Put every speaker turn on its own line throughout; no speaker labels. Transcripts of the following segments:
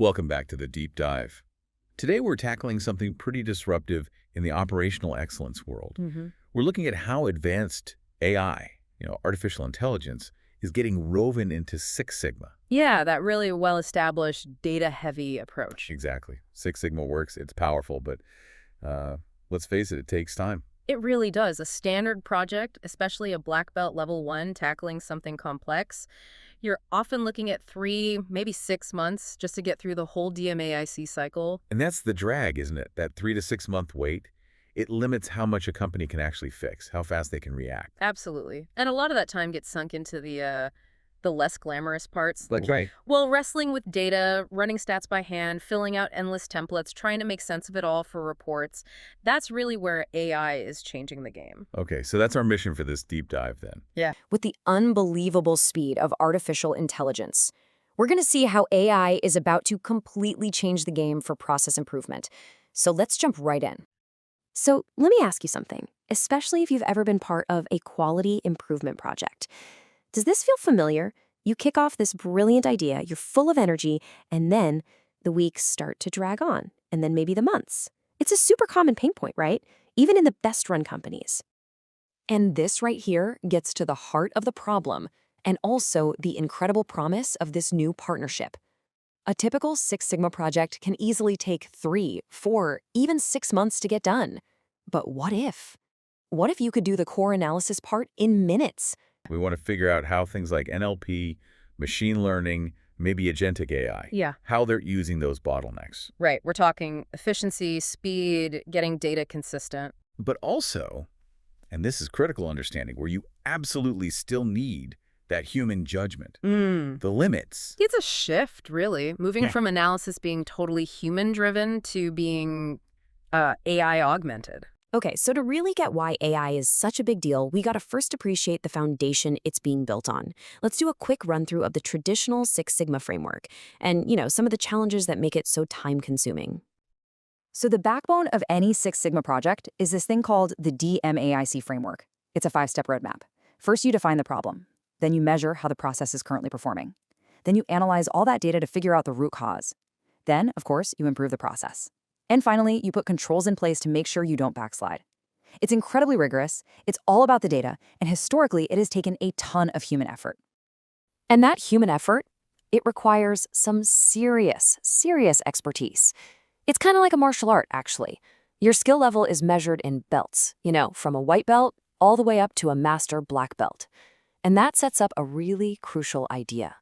Welcome back to the Deep Dive. Today we're tackling something pretty disruptive in the operational excellence world. We're looking at how advanced AI, artificial intelligence, is getting woven into Six Sigma.
Yeah, that really well-established data-heavy approach.
Exactly. Six Sigma works, it's powerful, but let's face it, it takes time.
It really does. A standard project, especially a black belt level 1 tackling something complex, you're often looking at 3, maybe 6 months just to get through the whole DMAIC cycle.
And that's the drag, isn't it? That 3 to 6 month wait. It limits how much a company can actually fix, how fast they can react.
Absolutely. And a lot of that time gets sunk into the less glamorous parts.
That's right.
Well, wrestling with data, running stats by hand, filling out endless templates, trying to make sense of it all for reports. That's really where AI is changing the game.
Okay, so that's our mission for this deep dive then.
Yeah.
With the unbelievable speed of artificial intelligence, we're going to see how AI is about to completely change the game for process improvement. So let's jump right in. So let me ask you something, especially if you've ever been part of a quality improvement project. Does this feel familiar? You kick off this brilliant idea, you're full of energy, and then the weeks start to drag on, and then maybe the months. It's a super common pain point, right? Even in the best-run companies. And this right here gets to the heart of the problem, and also the incredible promise of this new partnership. A typical Six Sigma project can easily take 3, 4, even 6 months to get done. But what if? What if you could do the core analysis part in minutes?
We want to figure out how things like NLP, machine learning, maybe agentic AI, how they're using those bottlenecks.
Right. We're talking efficiency, speed, getting data consistent.
But also, and this is critical understanding, where you absolutely still need that human judgment. The limits.
It's a shift, really, moving from analysis being totally human-driven to being AI-augmented.
Okay, so to really get why AI is such a big deal, we gotta first appreciate the foundation it's being built on. Let's do a quick run-through of the traditional Six Sigma framework and, some of the challenges that make it so time-consuming.
So the backbone of any Six Sigma project is this thing called the DMAIC framework. It's a 5-step roadmap. First, you define the problem. Then you measure how the process is currently performing. Then you analyze all that data to figure out the root cause. Then, of course, you improve the process. And finally, you put controls in place to make sure you don't backslide. It's incredibly rigorous, it's all about the data, and historically, it has taken a ton of human effort. And that human effort, it requires some serious expertise. It's kind of like a martial art, actually. Your skill level is measured in belts, from a white belt all the way up to a master black belt. And that sets up a really crucial idea.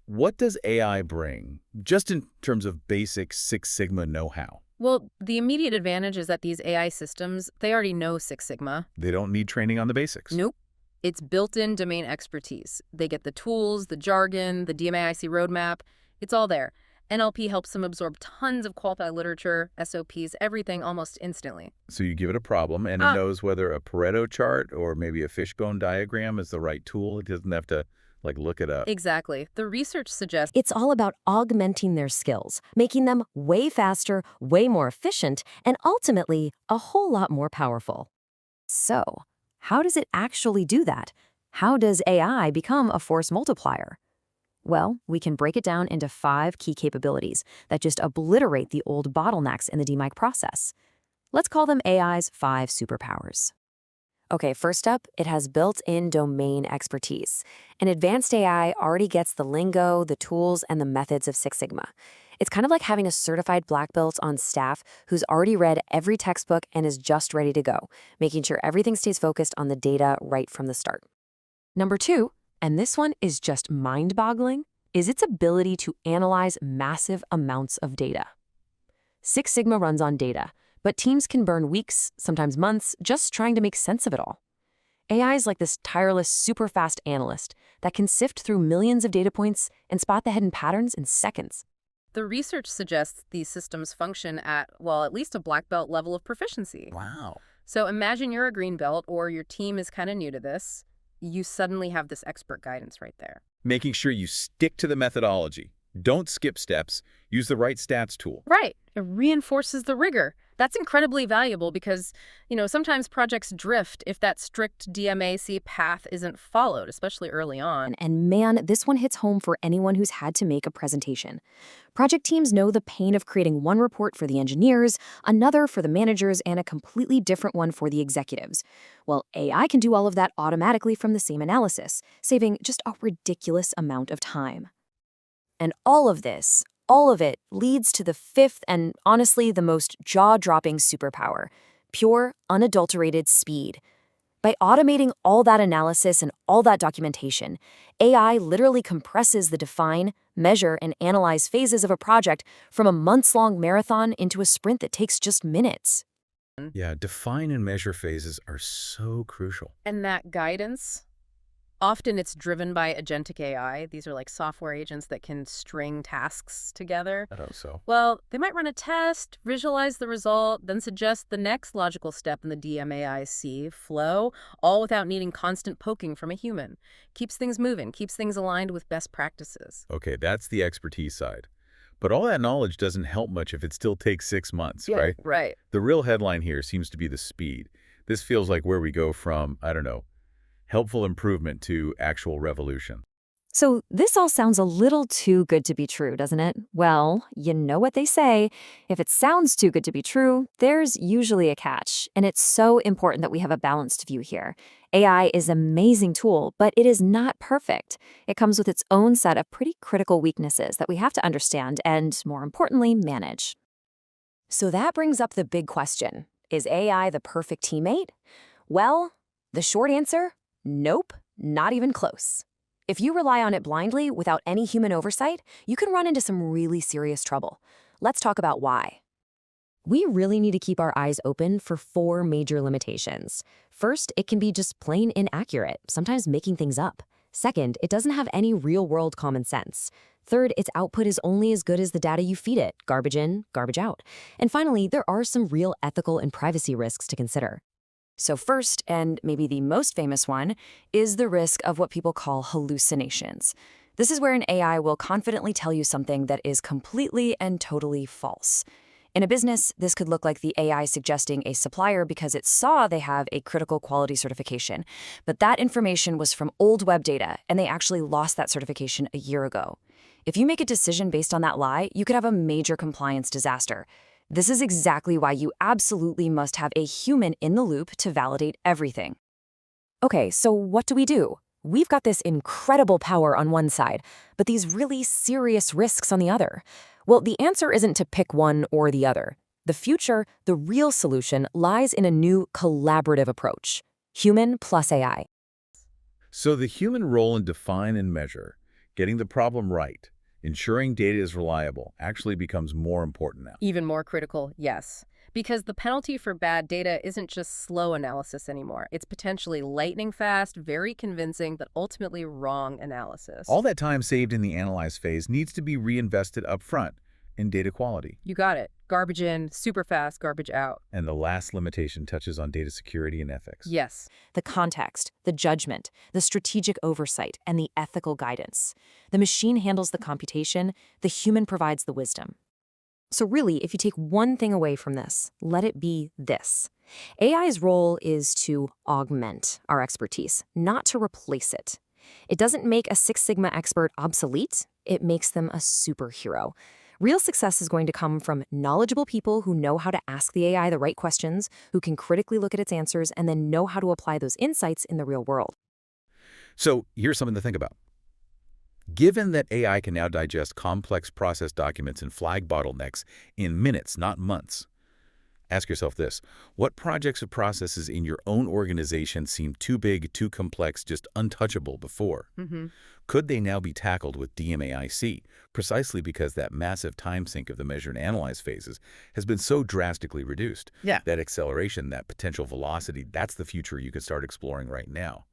What does AI bring, just in terms of basic Six Sigma know-how?
Well, the immediate advantage is that these AI systems, they already know Six Sigma.
They don't need training on the basics.
Nope. It's built-in domain expertise. They get the tools, the jargon, the DMAIC roadmap. It's all there. NLP helps them absorb tons of qualified literature, SOPs, everything almost instantly.
So you give it a problem, and it knows whether a Pareto chart or maybe a fishbone diagram is the right tool. It doesn't have to look it up.
Exactly. The research suggests
it's all about augmenting their skills, making them way faster, way more efficient, and ultimately a whole lot more powerful. So, how does it actually do that? How does AI become a force multiplier? Well, we can break it down into 5 key capabilities that just obliterate the old bottlenecks in the DMAIC process. Let's call them AI's 5 superpowers. Okay, first up, it has built-in domain expertise. An advanced AI already gets the lingo, the tools, and the methods of Six Sigma. It's kind of like having a certified black belt on staff who's already read every textbook and is just ready to go, making sure everything stays focused on the data right from the start. Number 2, and this one is just mind-boggling, is its ability to analyze massive amounts of data. Six Sigma runs on data, but teams can burn weeks, sometimes months, just trying to make sense of it all. AI is like this tireless, super-fast analyst that can sift through millions of data points and spot the hidden patterns in seconds.
the research suggests these systems function at, well, at least a black belt level of proficiency.
Wow.
So imagine you're a green belt or your team is kind of new to this. You suddenly have this expert guidance right there.
Making sure you stick to the methodology. Don't skip steps. Use the right stats tool.
Right. It reinforces the rigor. That's incredibly valuable because, sometimes projects drift if that strict DMAIC path isn't followed, especially early on.
And man, this one hits home for anyone who's had to make a presentation. Project teams know the pain of creating one report for the engineers, another for the managers, and a completely different one for the executives. Well, AI can do all of that automatically from the same analysis, saving just a ridiculous amount of time. And all of it leads to the fifth and honestly the most jaw-dropping superpower: pure, unadulterated speed. By automating all that analysis and all that documentation, AI literally compresses the define, measure, and analyze phases of a project from a months-long marathon into a sprint that takes just minutes.
Yeah, define and measure phases are so crucial.
And that guidance, often it's driven by agentic AI. These are like software agents that can string tasks together.
I don't so.
Well, they might run a test, visualize the result, then suggest the next logical step in the DMAIC flow, all without needing constant poking from a human. Keeps things moving, keeps things aligned with best practices.
Okay, that's the expertise side. But all that knowledge doesn't help much if it still takes 6 months, right?
Right.
The real headline here seems to be the speed. This feels like where we go from, I don't know, helpful improvement to actual revolution.
So this all sounds a little too good to be true, doesn't it? Well, you know what they say. If it sounds too good to be true, there's usually a catch. And it's so important that we have a balanced view here. AI is an amazing tool, but it is not perfect. It comes with its own set of pretty critical weaknesses that we have to understand and, more importantly, manage. So that brings up the big question. Is AI the perfect teammate? Well, the short answer: nope, not even close. If you rely on it blindly without any human oversight, you can run into some really serious trouble. Let's talk about why. We really need to keep our eyes open for 4 major limitations. First, it can be just plain inaccurate, sometimes making things up. Second, it doesn't have any real-world common sense. Third, its output is only as good as the data you feed it, garbage in, garbage out. And finally, there are some real ethical and privacy risks to consider. So first, and maybe the most famous one, is the risk of what people call hallucinations. This is where an AI will confidently tell you something that is completely and totally false. In a business, this could look like the AI suggesting a supplier because it saw they have a critical quality certification, but that information was from old web data, and they actually lost that certification a year ago. If you make a decision based on that lie, you could have a major compliance disaster. This is exactly why you absolutely must have a human in the loop to validate everything. Okay, so what do? We've got this incredible power on one side, but these really serious risks on the other. Well, the answer isn't to pick one or the other. The future, the real solution, lies in a new collaborative approach: human plus AI.
So the human role in define and measure, getting the problem right, ensuring data is reliable, actually becomes more important now.
Even more critical, yes. Because the penalty for bad data isn't just slow analysis anymore. It's potentially lightning fast, very convincing, but ultimately wrong analysis.
All that time saved in the analyze phase needs to be reinvested up front in data quality.
You got it. Garbage in, super fast, garbage out.
And the last limitation touches on data security and ethics.
Yes.
The context, the judgment, the strategic oversight, and the ethical guidance. The machine handles the computation, the human provides the wisdom. So really, if you take one thing away from this, let it be this. AI's role is to augment our expertise, not to replace it. It doesn't make a Six Sigma expert obsolete, it makes them a superhero. Real success is going to come from knowledgeable people who know how to ask the AI the right questions, who can critically look at its answers, and then know how to apply those insights in the real world.
So here's something to think about. Given that AI can now digest complex process documents and flag bottlenecks in minutes, not months, ask yourself this: what projects or processes in your own organization seem too big, too complex, just untouchable before? Could they now be tackled with DMAIC, precisely because that massive time sink of the measure and analyze phases has been so drastically reduced?
Yeah.
That acceleration, that potential velocity, that's the future you can start exploring right now.